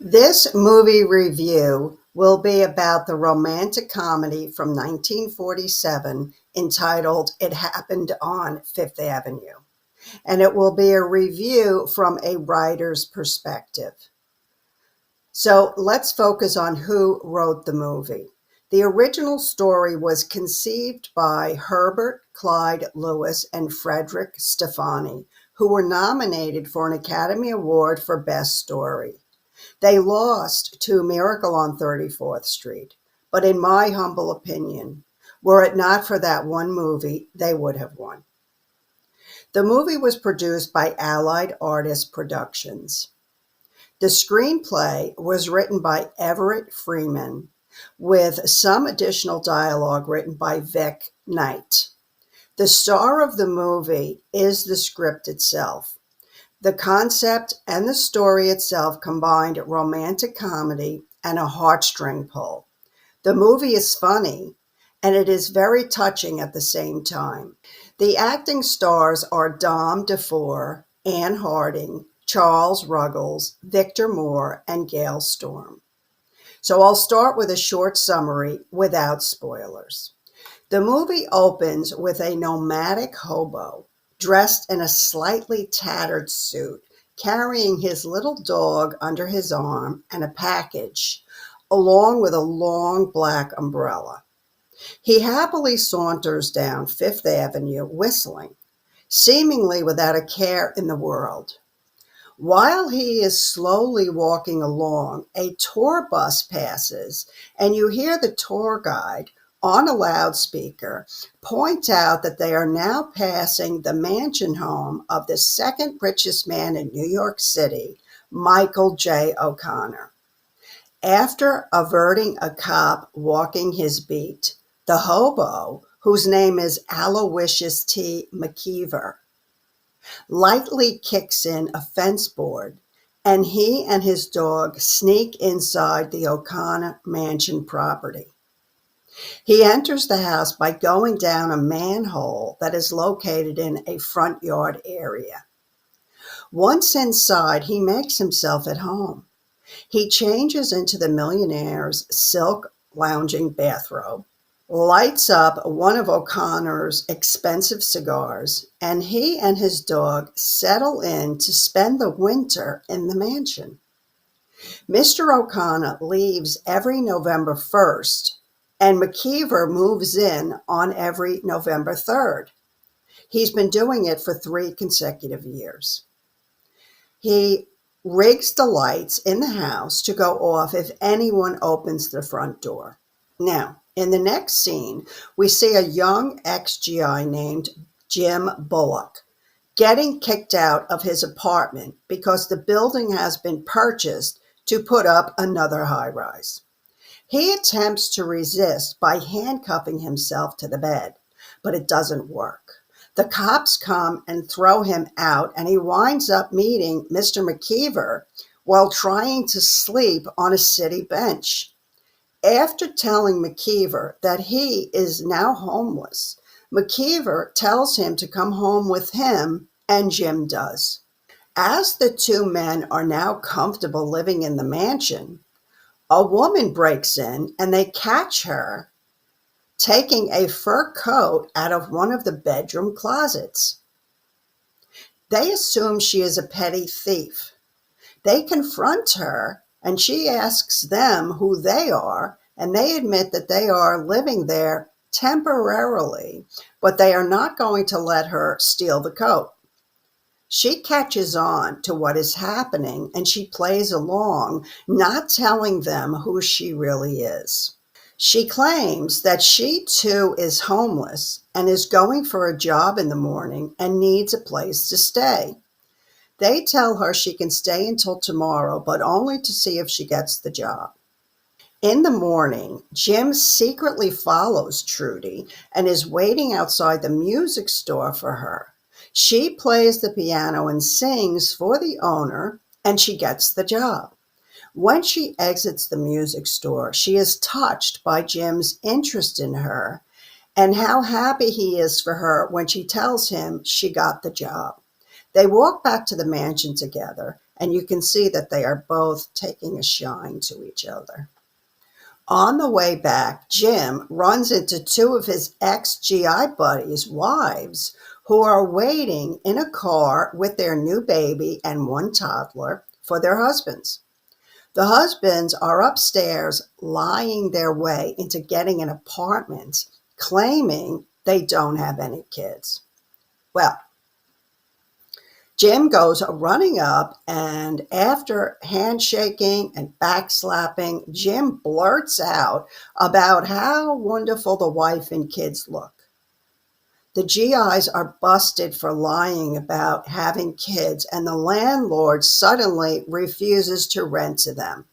This movie review will be about the romantic comedy from 1947 entitled It Happened on Fifth Avenue, and it will be a review from a writer's perspective. So let's focus on who wrote the movie. The original story was conceived by Herbert Clyde Lewis and Frederick Stefani, who were nominated for an Academy Award for Best Story. They lost to Miracle on 34th Street, but in my humble opinion, were it not for that one movie, they would have won. The movie was produced by Allied Artists Productions. The screenplay was written by Everett Freeman, with some additional dialogue written by Vic Knight. The star of the movie is the script itself. The concept and the story itself combined romantic comedy and a heartstring pull. The movie is funny, and it is very touching at the same time. The acting stars are Dom DeFore, Anne Harding, Charles Ruggles, Victor Moore, and Gail Storm. So I'll start with a short summary without spoilers. The movie opens with a nomadic hobo dressed in a slightly tattered suit, carrying his little dog under his arm and a package, along with a long black umbrella. He happily saunters down Fifth Avenue whistling, seemingly without a care in the world. While he is slowly walking along, a tour bus passes, and you hear the tour guide on a loudspeaker point out that they are now passing the mansion home of the second richest man in New York City, Michael J. O'Connor. After averting a cop walking his beat, the hobo, whose name is Aloysius T. McKeever, lightly kicks in a fence board, and he and his dog sneak inside the O'Connor mansion property. He enters the house by going down a manhole that is located in a front yard area. Once inside, he makes himself at home. He changes into the millionaire's silk lounging bathrobe, lights up one of O'Connor's expensive cigars, and he and his dog settle in to spend the winter in the mansion. Mr. O'Connor leaves every November 1st, and McKeever moves in on every November 3rd. He's been doing it for 3 consecutive years. He rigs the lights in the house to go off if anyone opens the front door. Now, in the next scene, we see a young ex-GI named Jim Bullock getting kicked out of his apartment because the building has been purchased to put up another high-rise. He attempts to resist by handcuffing himself to the bed, but it doesn't work. The cops come and throw him out, and he winds up meeting Mr. McKeever while trying to sleep on a city bench. After telling McKeever that he is now homeless, McKeever tells him to come home with him, and Jim does. As the two men are now comfortable living in the mansion, a woman breaks in and they catch her taking a fur coat out of one of the bedroom closets. They assume she is a petty thief. They confront her and she asks them who they are, and they admit that they are living there temporarily, but they are not going to let her steal the coat. She catches on to what is happening and she plays along, not telling them who she really is. She claims that she too is homeless and is going for a job in the morning and needs a place to stay. They tell her she can stay until tomorrow, but only to see if she gets the job. In the morning, Jim secretly follows Trudy and is waiting outside the music store for her. She plays the piano and sings for the owner, and she gets the job. When she exits the music store, she is touched by Jim's interest in her and how happy he is for her when she tells him she got the job. They walk back to the mansion together, and you can see that they are both taking a shine to each other. On the way back, Jim runs into two of his ex-GI buddies' wives who are waiting in a car with their new baby and one toddler for their husbands. The husbands are upstairs lying their way into getting an apartment, claiming they don't have any kids. Well, Jim goes running up, and after handshaking and backslapping, Jim blurts out about how wonderful the wife and kids look. The GIs are busted for lying about having kids, and the landlord suddenly refuses to rent to them.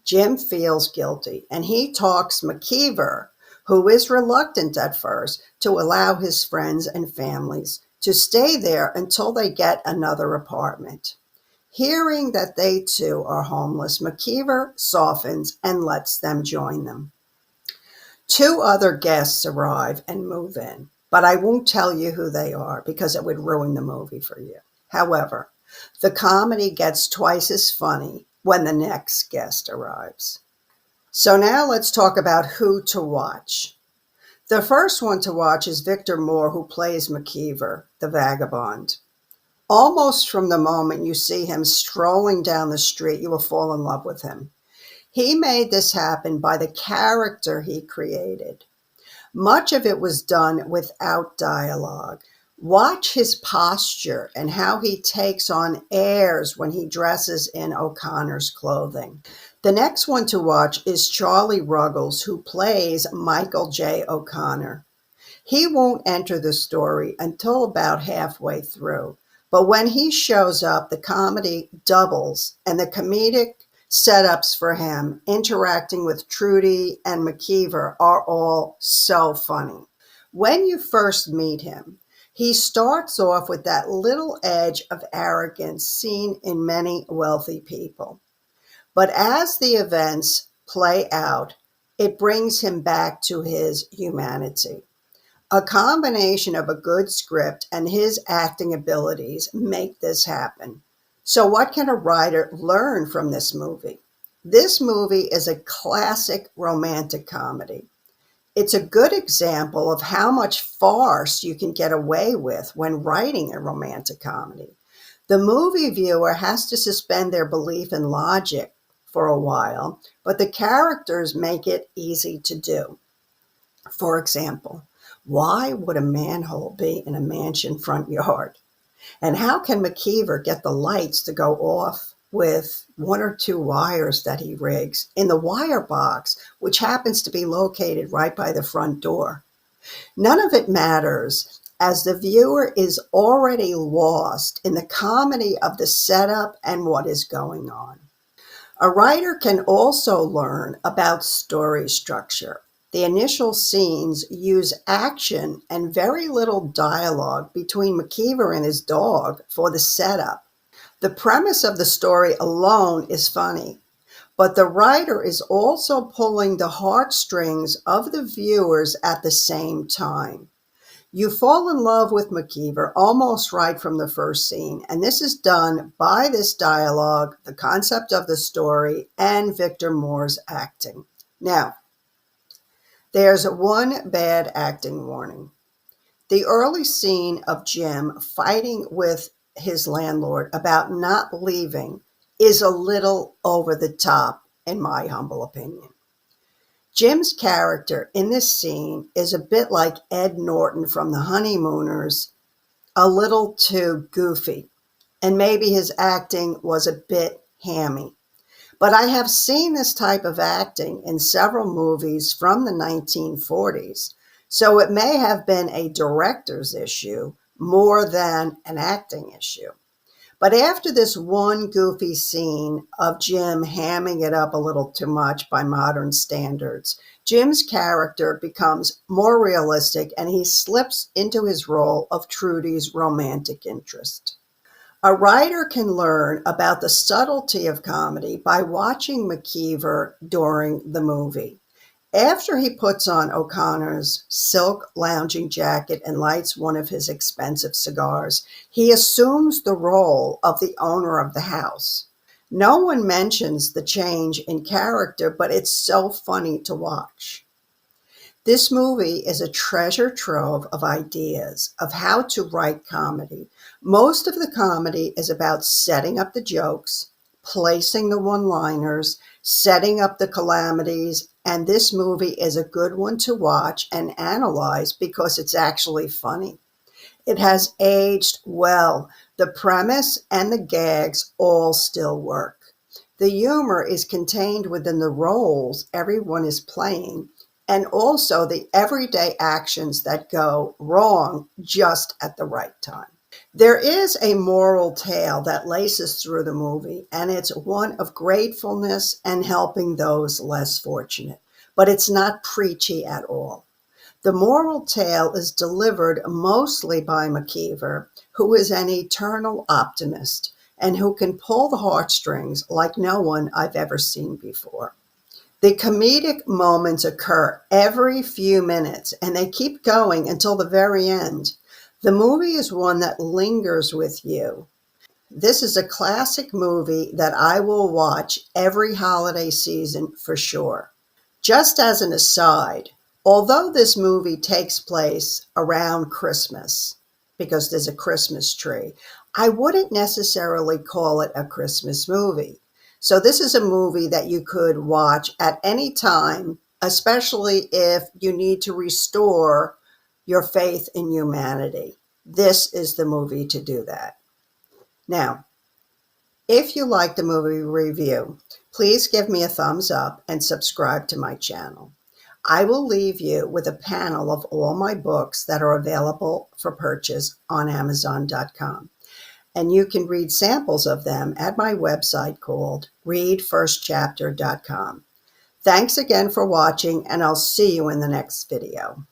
Jim feels guilty, and he talks McKeever, who is reluctant at first to allow his friends and families to stay there until they get another apartment. Hearing that they too are homeless, McKeever softens and lets them join them. Two other guests arrive and move in, but I won't tell you who they are because it would ruin the movie for you. However, the comedy gets twice as funny when the next guest arrives. So now let's talk about who to watch. The first one to watch is Victor Moore, who plays McKeever, the vagabond. Almost from the moment you see him strolling down the street, you will fall in love with him. He made this happen by the character he created. Much of it was done without dialogue. Watch his posture and how he takes on airs when he dresses in O'Connor's clothing. The next one to watch is Charlie Ruggles, who plays Michael J. O'Connor. He won't enter the story until about halfway through, but when he shows up, the comedy doubles, and the comedic setups for him interacting with Trudy and McKeever are all so funny. When you first meet him, he starts off with that little edge of arrogance seen in many wealthy people. But as the events play out, it brings him back to his humanity. A combination of a good script and his acting abilities make this happen. So what can a writer learn from this movie? This movie is a classic romantic comedy. It's a good example of how much farce you can get away with when writing a romantic comedy. The movie viewer has to suspend their belief in logic for a while, but the characters make it easy to do. For example, why would a manhole be in a mansion front yard? And how can McKeever get the lights to go off with one or two wires that he rigs in the wire box, which happens to be located right by the front door? None of it matters, as the viewer is already lost in the comedy of the setup and what is going on. A writer can also learn about story structure. The initial scenes use action and very little dialogue between McKeever and his dog for the setup. The premise of the story alone is funny, but the writer is also pulling the heartstrings of the viewers at the same time. You fall in love with McKeever almost right from the first scene, and this is done by this dialogue, the concept of the story, and Victor Moore's acting. Now, there's one bad acting warning. The early scene of Jim fighting with his landlord about not leaving is a little over the top, in my humble opinion. Jim's character in this scene is a bit like Ed Norton from The Honeymooners, a little too goofy, and maybe his acting was a bit hammy. But I have seen this type of acting in several movies from the 1940s, so it may have been a director's issue more than an acting issue. But after this one goofy scene of Jim hamming it up a little too much by modern standards, Jim's character becomes more realistic and he slips into his role of Trudy's romantic interest. A writer can learn about the subtlety of comedy by watching McKeever during the movie. After he puts on O'Connor's silk lounging jacket and lights one of his expensive cigars, he assumes the role of the owner of the house. No one mentions the change in character, but it's so funny to watch. This movie is a treasure trove of ideas of how to write comedy. Most of the comedy is about setting up the jokes, placing the one-liners, setting up the calamities, and this movie is a good one to watch and analyze because it's actually funny. It has aged well. The premise and the gags all still work. The humor is contained within the roles everyone is playing and also the everyday actions that go wrong just at the right time. There is a moral tale that laces through the movie, and it's one of gratefulness and helping those less fortunate. But it's not preachy at all. The moral tale is delivered mostly by McKeever, who is an eternal optimist and who can pull the heartstrings like no one I've ever seen before. The comedic moments occur every few minutes and they keep going until the very end. The movie is one that lingers with you. This is a classic movie that I will watch every holiday season for sure. Just as an aside, although this movie takes place around Christmas, because there's a Christmas tree, I wouldn't necessarily call it a Christmas movie. So this is a movie that you could watch at any time, especially if you need to restore your faith in humanity. This is the movie to do that. Now, if you like the movie review, please give me a thumbs up and subscribe to my channel. I will leave you with a panel of all my books that are available for purchase on Amazon.com. And you can read samples of them at my website called readfirstchapter.com. Thanks again for watching, and I'll see you in the next video.